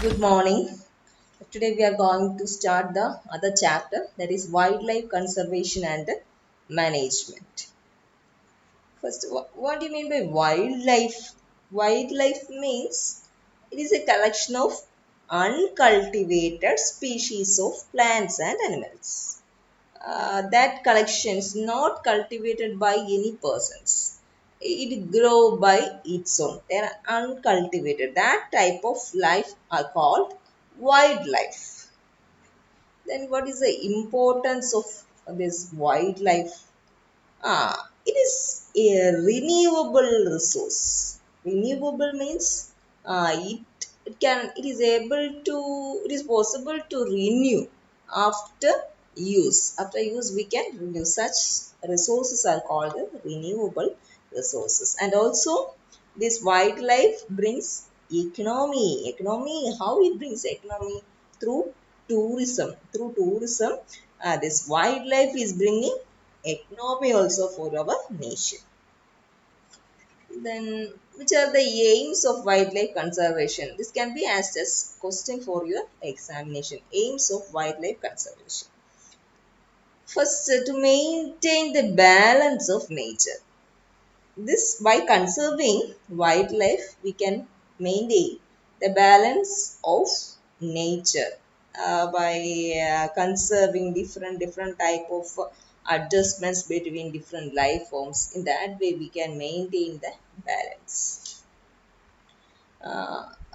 Good morning. Today we are going to start the other chapter, that is wildlife conservation and management. First, what do you mean by wildlife? Wildlife means it is a collection of uncultivated species of plants and animals. That collection is not cultivated by any persons. It grow by its own. They are uncultivated. That type of life are called wildlife. Then what is the importance of this wildlife? It is a renewable resource. Renewable means it is able to it is possible to renew after use. After use we can renew. Such resources are called renewable resources. And also this wildlife brings economy. Economy, how it brings economy? Through tourism. Through tourism, this wildlife is bringing economy also for our nation. Then, which are the aims of wildlife conservation? This can be asked as question for your examination. Aims of wildlife conservation. First, to maintain the balance of nature. This, by conserving wildlife, we can maintain the balance of nature by conserving different type of adjustments between different life forms. In that way, we can maintain the balance.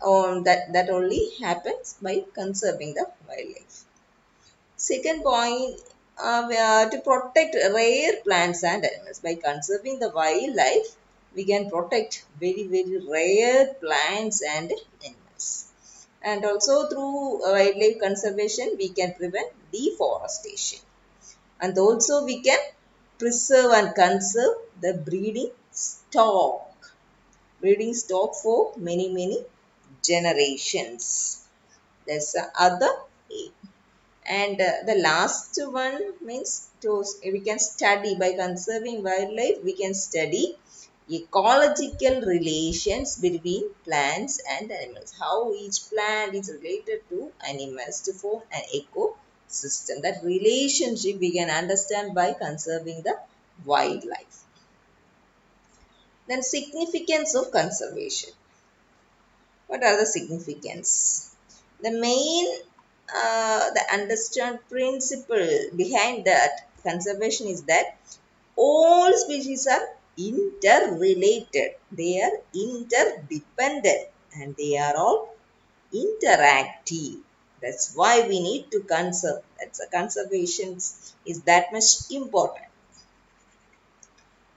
On that only happens by conserving the wildlife. Second point, to protect rare plants and animals. By conserving the wildlife, we can protect very rare plants and animals. And also through wildlife conservation, we can prevent deforestation. And also we can preserve and conserve the breeding stock. Breeding stock for many generations. That's the other aim. And the last one means to we can study, by conserving wildlife we can study ecological relations between plants and animals, how each plant is related to animals to form an ecosystem. That relationship we can understand by conserving the wildlife. Then significance of conservation. What are the significance? The main, the understand principle behind that conservation is that all species are interrelated. They are interdependent and they are all interactive. That's why we need to conserve. That's a conservation is that much important.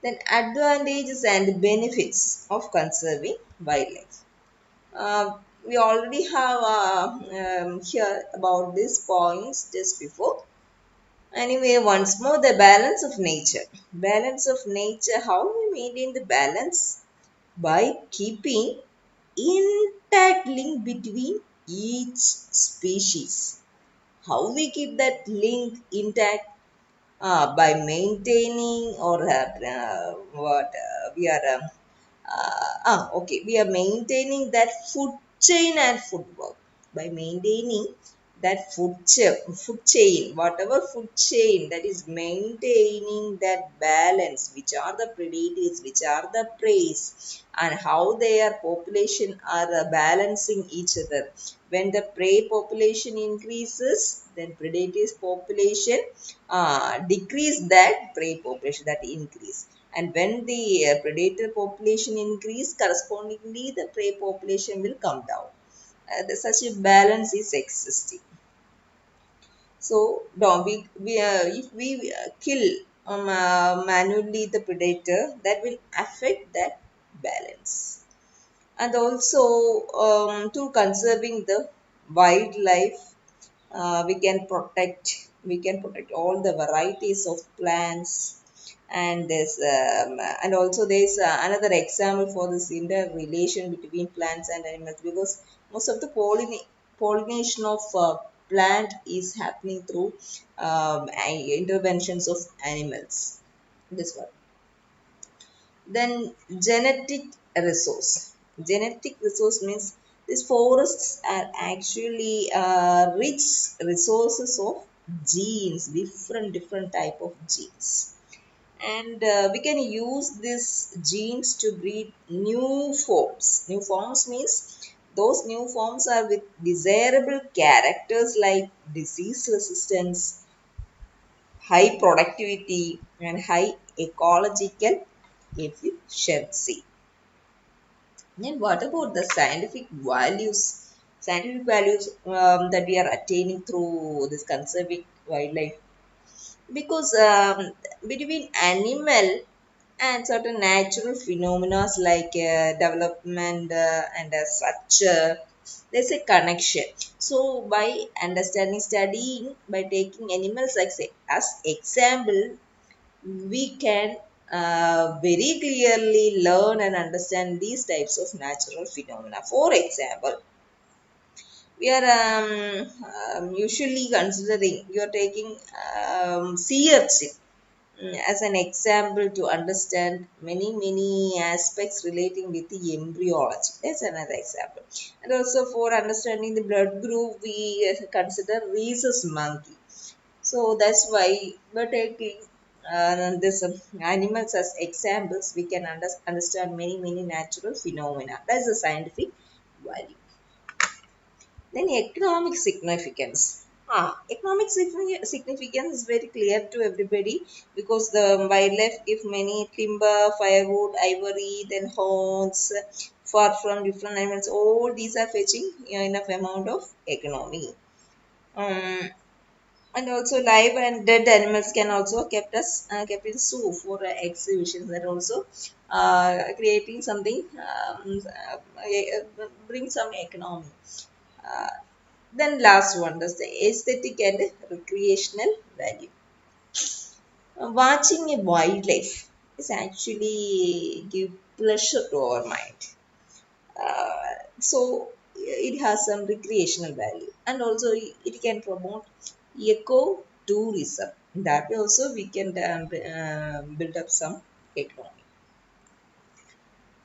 Then advantages and benefits of conserving wildlife. We already have here about these points just before. Anyway, once more, the balance of nature. Balance of nature, how we maintain the balance? By keeping intact link between each species. How we keep that link intact? By maintaining or what we are okay, we are maintaining that food chain and food web. By maintaining that food chain, whatever food chain, that is maintaining that balance, which are the predators, which are the preys, and how their population are balancing each other. When the prey population increases, then predators population decrease, that prey population that increase. And when the predator population increase, correspondingly the prey population will come down. Such a balance is existing. So if we kill manually the predator, that will affect that balance. And also to conserving the wildlife, we can protect all the varieties of plants. And there's and also there's another example for this interrelation between plants and animals, because most of the pollination of plant is happening through interventions of animals. This one. Then genetic resource. Genetic resource means These forests are actually rich resources of genes, different type of genes, and we can use these genes to breed new forms. New forms means those new forms are with desirable characters like disease resistance, high productivity, and high ecological efficiency. Then what about the scientific values? Scientific values that we are attaining through this conserving wildlife, because between animal and certain natural phenomena like development and structure, there's a connection. So by studying, by taking animals as example, we can very clearly learn and understand these types of natural phenomena. For example, we are usually considering, you are taking sea urchin as an example to understand many aspects relating with the embryology. That's another example. And also for understanding the blood group, we consider rhesus monkey. So that's why by taking this animals as examples, we can understand many natural phenomena. That's the scientific value. Then economic significance. Significance is very clear to everybody, because the wildlife give many timber, firewood, ivory, then horns, fur from different animals. All these are fetching enough amount of economy. Um, and also live and dead animals can also kept in zoo for exhibitions. That also creating something, bring some economy. Uh, then last one, that's the aesthetic and recreational value. Watching a wildlife is actually give pleasure to our mind. So it has some recreational value, and also it can promote eco tourism. That way also we can build up some economy.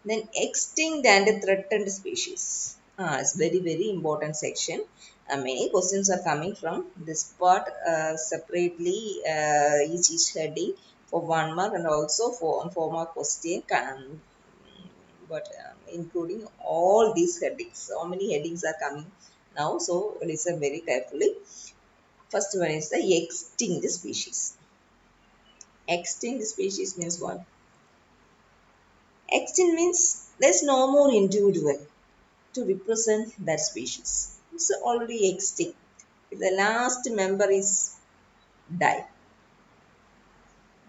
Then extinct and threatened species. It's very important section. Many questions are coming from this part separately, each heading for 1 mark, and also for 4 mark question. But including all these headings, so many headings are coming now. So listen very carefully. First one is the extinct species. Extinct species means what? Extinct means there's no more individual to represent that species. It's already extinct. If the last member is died,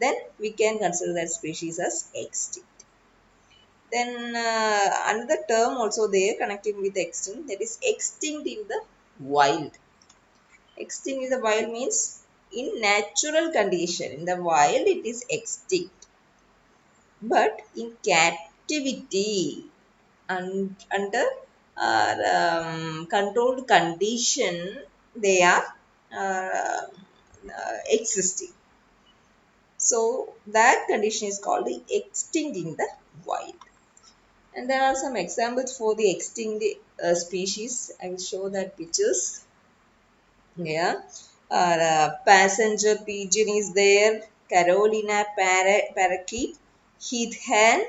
then we can consider that species as extinct. Then another term also there connecting with extinct, that is extinct in the wild. Extinct in the wild means in natural condition. In the wild it is extinct. But in captivity and under controlled condition, they are existing. So that condition is called the extinct in the wild. And there are some examples for the extinct species. I will show that pictures. Yeah. Passenger pigeon is there. Carolina parakeet, heath hen,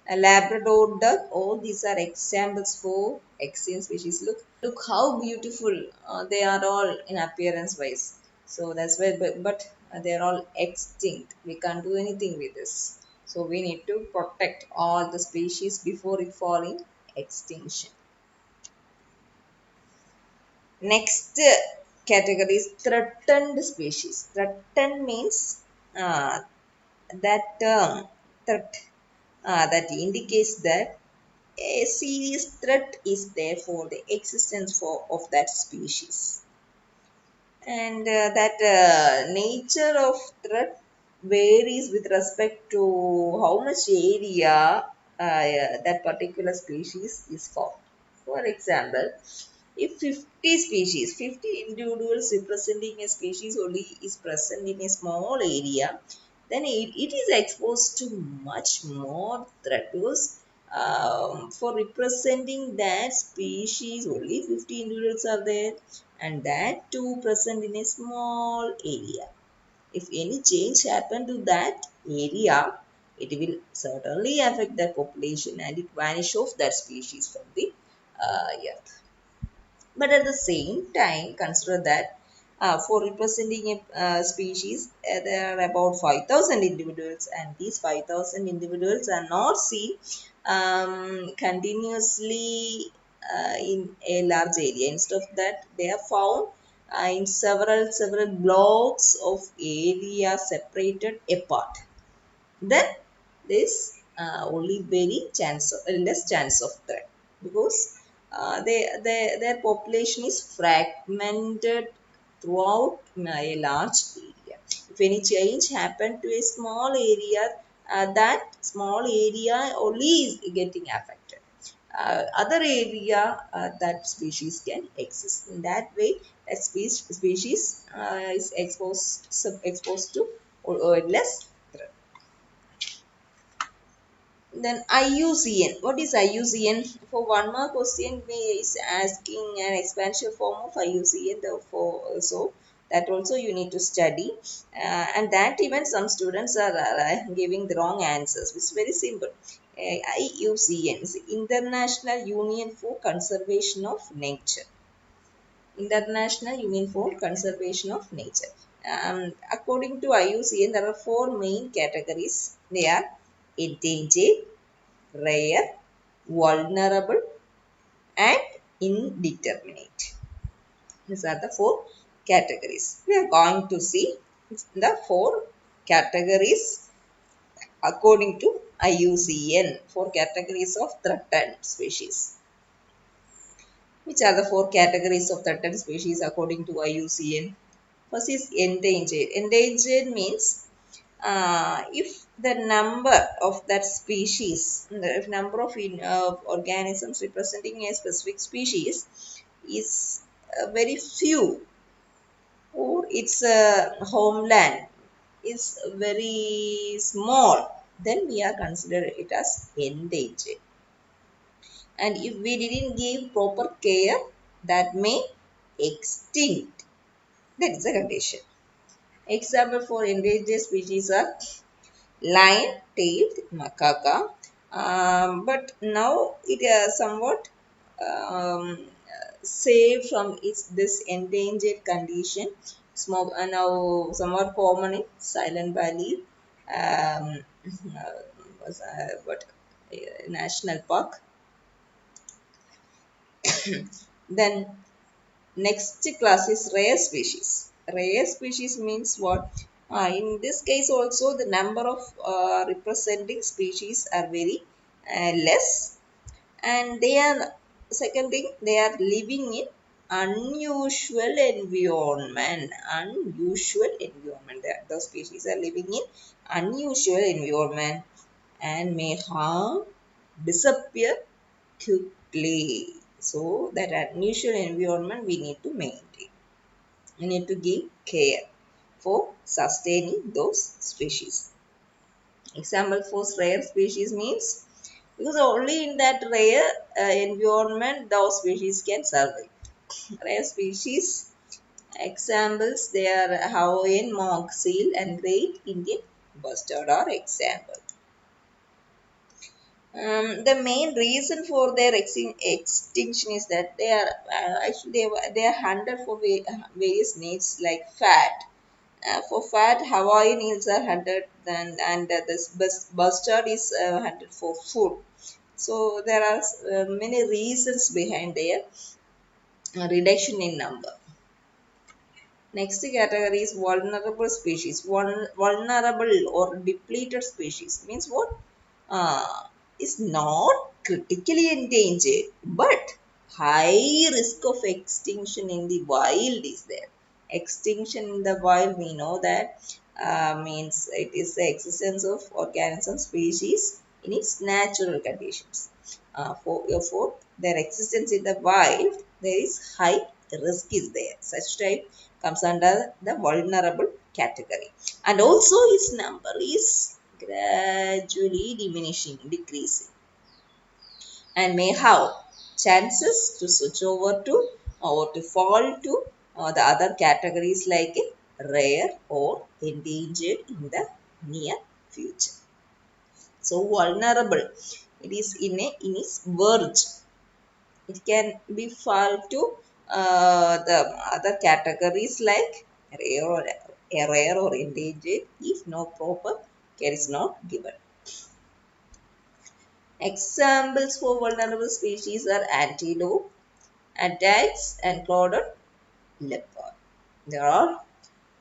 a Labrador duck. All these are examples for extinct species. Look how beautiful they are all in appearance wise. So that's why, but they are all extinct. We can't do anything with this. So we need to protect all the species before it falling extinction. Next category is threatened species. Threatened means uh, that term threat that indicates that a serious threat is there for the existence of that species, and that nature of threat varies with respect to how much area that particular species is found. For example, if 50 species, 50 individuals representing a species only is present in a small area, then it is exposed to much more threat, because For representing that species only 50 individuals are there, and that too present in a small area. If any change happen to that area, it will certainly affect that population and it vanish off that species from the earth. But at the same time, consider that for representing a species, there are about 5,000 individuals, and these 5,000 individuals are not seen continuously in a large area. Instead of that, they are found in several blocks of area separated apart. Then there is only very less chance of threat, because their population is fragmented throughout a large area. If any change happen to a small area, that small area only is getting affected. Other area that species can exist. In that way, that species is exposed to or less threat. Then IUCN. What is IUCN? For one more question, we is asking an expansion form of IUCN. Therefore, so that also you need to study. And that even some students are giving the wrong answers. It's very simple. IUCN is International Union for Conservation of Nature. International Union for Conservation of Nature. According to IUCN, there are four main categories. They are endangered, rare, vulnerable, and indeterminate. These are the four categories. We are going to see the four categories according to IUCN, four categories of threatened species. Which are the four categories of threatened species according to IUCN? First is endangered. Endangered means if the number of that species, the number of organisms representing a specific species is very few, or its homeland is very small, then we are consider it as endangered. And if we didn't give proper care, that may extinct. That is the condition. Example for endangered species are lion-tailed macaca, but now it is somewhat saved from its this endangered condition. Small, now somewhat common in Silent Valley, what national park. Then next class is rare species. Rare species means what? In this case also the number of representing species are very less, and they are, second thing, they are living in unusual environment. Unusual environment. The species are living in unusual environment and may harm, disappear quickly. So that unusual environment we need to maintain. We need to give care for sustaining those species. Example for rare species means because only in that rare environment those species can survive. Rare species examples, they are Hawaiian monk seal and great Indian bustard are example. The main reason for their extinction is that they are actually they are hunted for various needs like fat. For fat, Hawaiian eels are hunted, and this bustard is hunted for food. So there are many reasons behind their reduction in number. Next category is vulnerable species. Vulnerable or depleted species means what? Is not critically endangered, but high risk of extinction in the wild is there. Extinction in the wild, we know that means it is the existence of organism species in its natural conditions. For their existence in the wild, there is high risk is there. Such type comes under the vulnerable category. And also its number is gradually diminishing, decreasing. and may have chances to switch over to or to fall to the other categories like rare or endangered in the near future. So vulnerable, it is in its verge. It can be fall to the other categories like rare or endangered if no proper care is not given. Examples for vulnerable species are antelope, antites, and clouded leopard. They are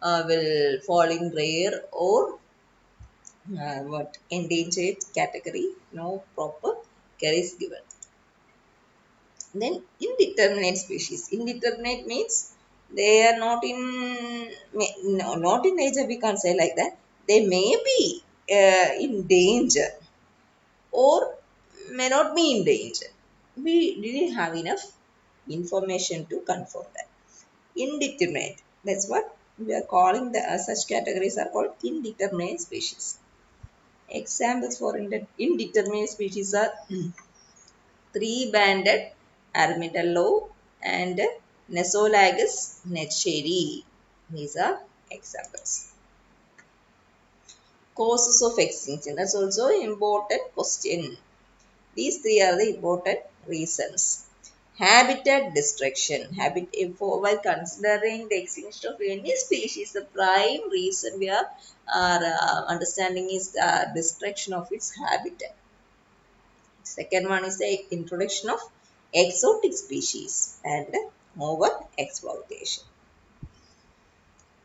will fall in rare or what endangered category. No proper care is given. Then indeterminate species. Indeterminate means they are not in no, not in nature. We can't say like that. They may be in danger or may not be in danger. We didn't have enough information to confirm that. Indeterminate. That's what we are calling the such categories are called indeterminate species. Examples for indeterminate species are three-banded armadillo and Nesolagus netcheri. These are examples. Causes of extinction. That's also an important question. These three are the important reasons. Habitat destruction. While considering the extinction of any species, the prime reason we are understanding is the destruction of its habitat. Second one is the introduction of exotic species and over exploitation.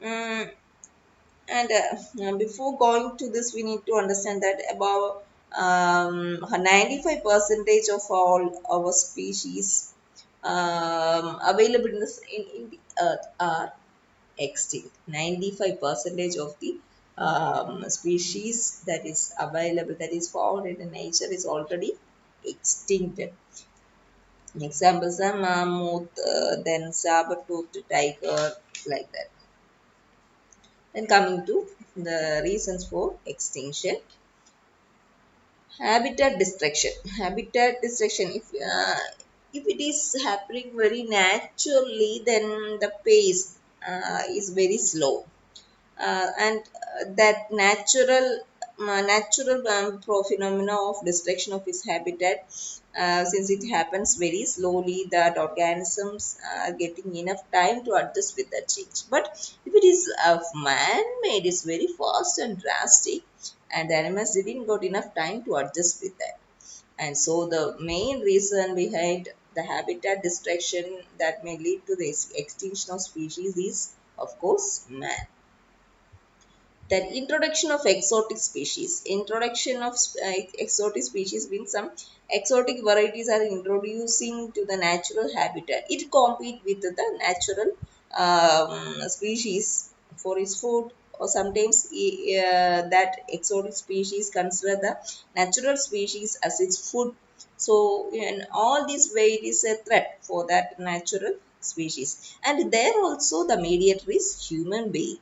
Mm, and before going to this, we need to understand that about 95 percentage of all our species available in the earth are extinct. 95 percentage of the species that is available, that is found in the nature, is already extincted. Examples are mammoth, then saber-toothed tiger, like that. Then coming to the reasons for extinction. Habitat destruction. Habitat destruction. If it is happening very naturally, then the pace is very slow. And that natural phenomena of destruction of its habitat, since it happens very slowly, that organisms are getting enough time to adjust with that change. But if it is man-made, it's very fast and drastic, and the animals didn't got enough time to adjust with that. And so the main reason behind the habitat destruction that may lead to the extinction of species is, of course, man. Then introduction of exotic species. Introduction of exotic species means some exotic varieties are introducing to the natural habitat. It compete with the natural species for its food, or sometimes that exotic species consider the natural species as its food. So in all this way, it is a threat for that natural species. And there also the mediator is human being.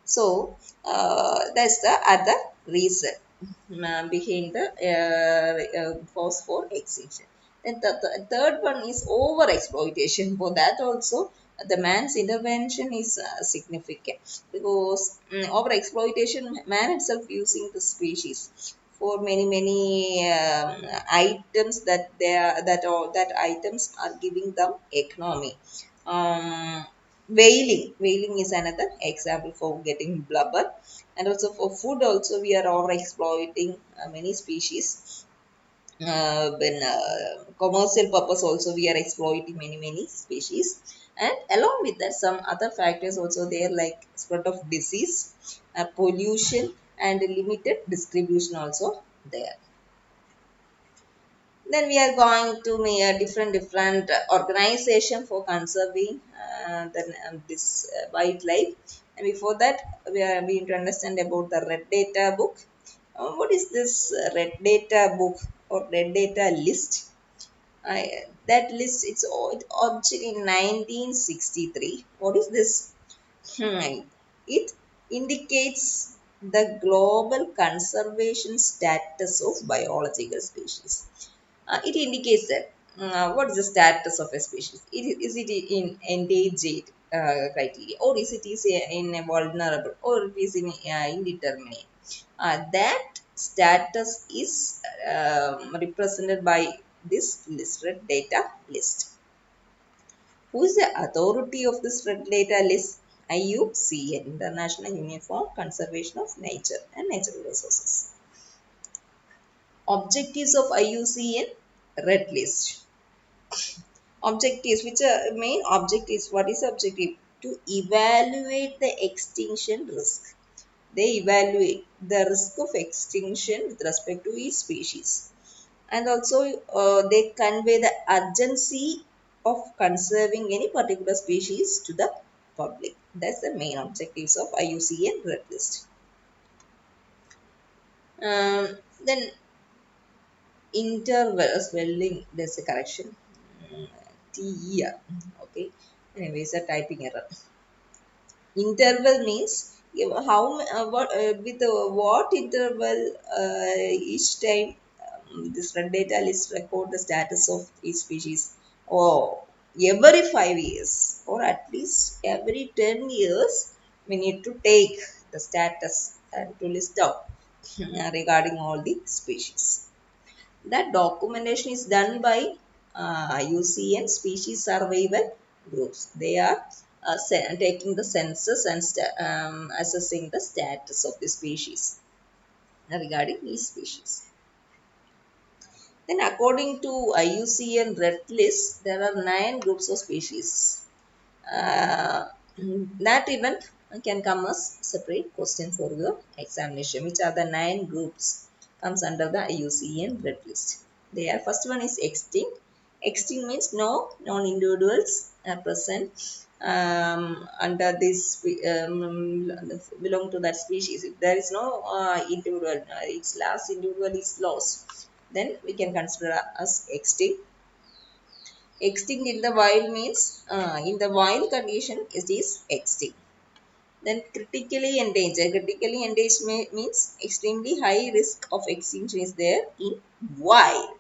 So that's the other reason behind the cause for extinction. Then the third one is over exploitation. For that also, the man's intervention is significant, because over exploitation, man itself using the species for many items that they are that items are giving them economy. Um, whaling is another example for getting blubber, and also for food also we are over exploiting many species. When commercial purpose also we are exploiting many species, and along with that some other factors also there, like spread of disease, pollution, and limited distribution also there. Then we are going to make a different organization for conserving this wildlife. And before that, we are going to understand about the red data book. What is this red data book or red data list? That list, it originated in 1963. What is this? It indicates the global conservation status of biological species. It indicates that what is the status of a species. Is it in endangered criteria, or is it is in a vulnerable, or it is in indeterminate. That status is represented by this list, red data list. Who is the authority of this red data list? IUCN, International Union for Conservation of Nature and Natural Resources. Objectives of IUCN red list. Objectives, which are main objectives. What is objective? To evaluate the extinction risk. They evaluate the risk of extinction with respect to each species. And also they convey the urgency of conserving any particular species to the public. That's the main objectives of IUCN Red List. Then interval spelling, there's a correction. TER. Okay. Anyways, a typing error. Interval means how what with what interval each time this red data list record the status of each species. Oh, every 5 years or at least every 10 years we need to take the status and to list out regarding all the species. That documentation is done by IUCN species survival groups. They are taking the census and assessing the status of the species regarding these species. Then according to IUCN Red List, there are 9 groups of species. That even can come as separate question for your examination. Which are the 9 groups comes under the IUCN Red List? They are, first one is extinct. Extinct means no non-individuals are present under this belong to that species. If there is no individual, its last individual is lost, then we can consider as extinct. Extinct in the wild means in the wild condition it is extinct. Then critically endangered. Critically endangered means extremely high risk of extinction is there in wild.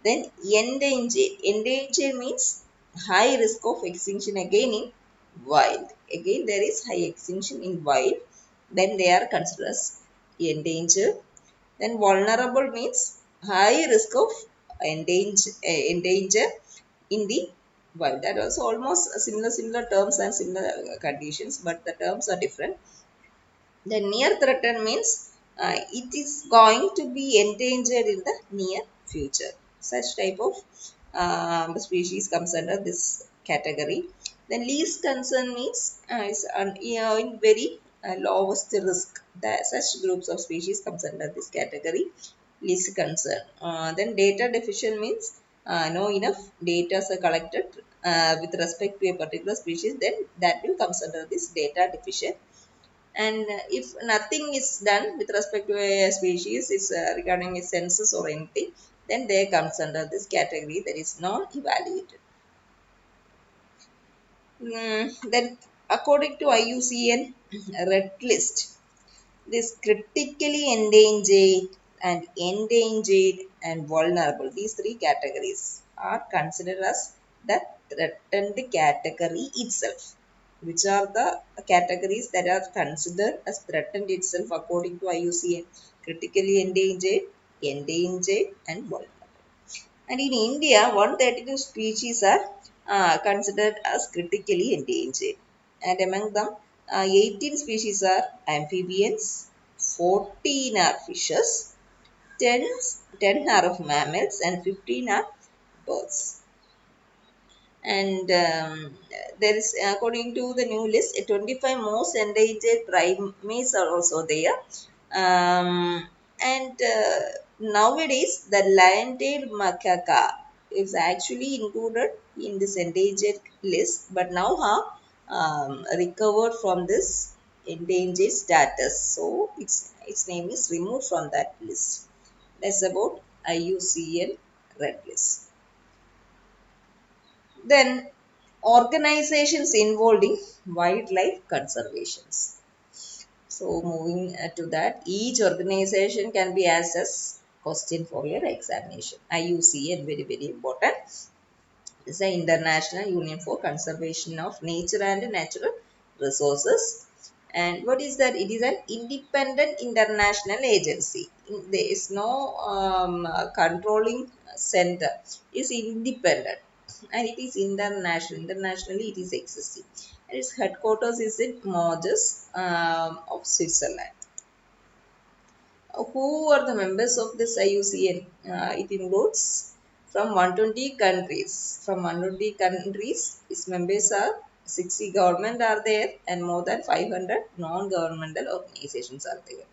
Then endangered. Endangered means high risk of extinction again in wild. Again there is high extinction in wild. Then they are considered as endangered. Then vulnerable means high risk of endanger in the wild. That also almost similar terms and similar conditions, but the terms are different. The near threatened means it is going to be endangered in the near future. Such type of species comes under this category. Then least concern means is in very lowest risk. Such groups of species comes under this category, least concern. Then data deficient means no enough data are collected with respect to a particular species. Then that will comes under this data deficient. And if nothing is done with respect to a species, is regarding a census or anything, then they comes under this category that is non-evaluated. Then according to IUCN Red List, this critically endangered and vulnerable, these 3 categories are considered as the threatened category itself. Which are the categories that are considered as threatened itself according to IUCN? Critically endangered and vulnerable. And in India, 132 species are considered as critically endangered. And among them, 18 species are amphibians, 14 are fishes, 10 are of mammals, and 15 are birds. And there is, according to the new list, 25 most endangered primates are also there. And nowadays the lion-tailed macaque is actually included in this endangered list, but now have recovered from this endangered status, so its name is removed from that list. That's about IUCN red list. Then organizations involved in wildlife conservations. So moving to that, each organization can be assessed question for your examination. IUCN, very, very important. It's the International Union for Conservation of Nature and Natural Resources. And what is that? It is an independent international agency. There is no controlling center. It's independent and it is international. Internationally, it is existing. And its headquarters is in Morges of Switzerland. Who are the members of this IUCN? It includes from 120 countries. From 120 countries, its members are 60 government are there and more than 500 non-governmental organizations are there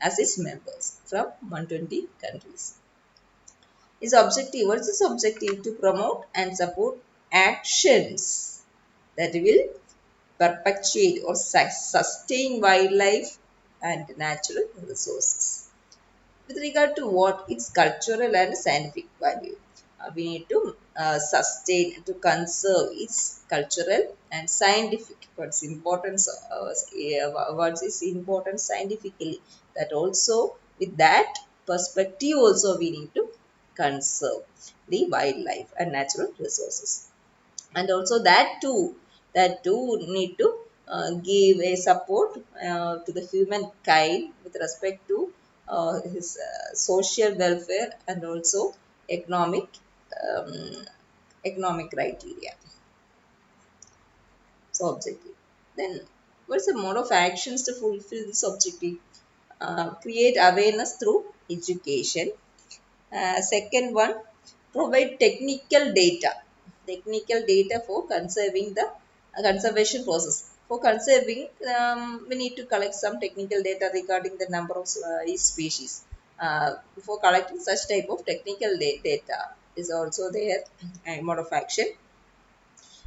as its members from 120 countries. Its objective, what is its objective? To promote and support actions that will perpetuate or sustain wildlife and natural resources. With regard to what its cultural and scientific value, we need to sustain, to conserve its cultural and scientific. What's importance? What is important scientifically? That also with that perspective also we need to conserve the wildlife and natural resources, and also that too need to give a support to the humankind with respect to his social welfare and also economic um, economic criteria. So objective, then what's the mode of actions to fulfill this objective? Create awareness through education. Second one, provide technical data for conserving the conservation process. For conserving, we need to collect some technical data regarding the number of each species. For collecting such type of technical data is also their mode of action.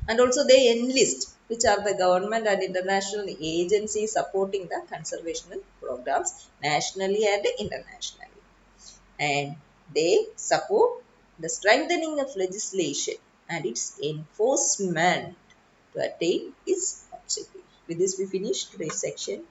And also they enlist, which are the government and international agencies supporting the conservation programs nationally and internationally, and they support the strengthening of legislation and its enforcement to attain its objective. With this, we finish today's section.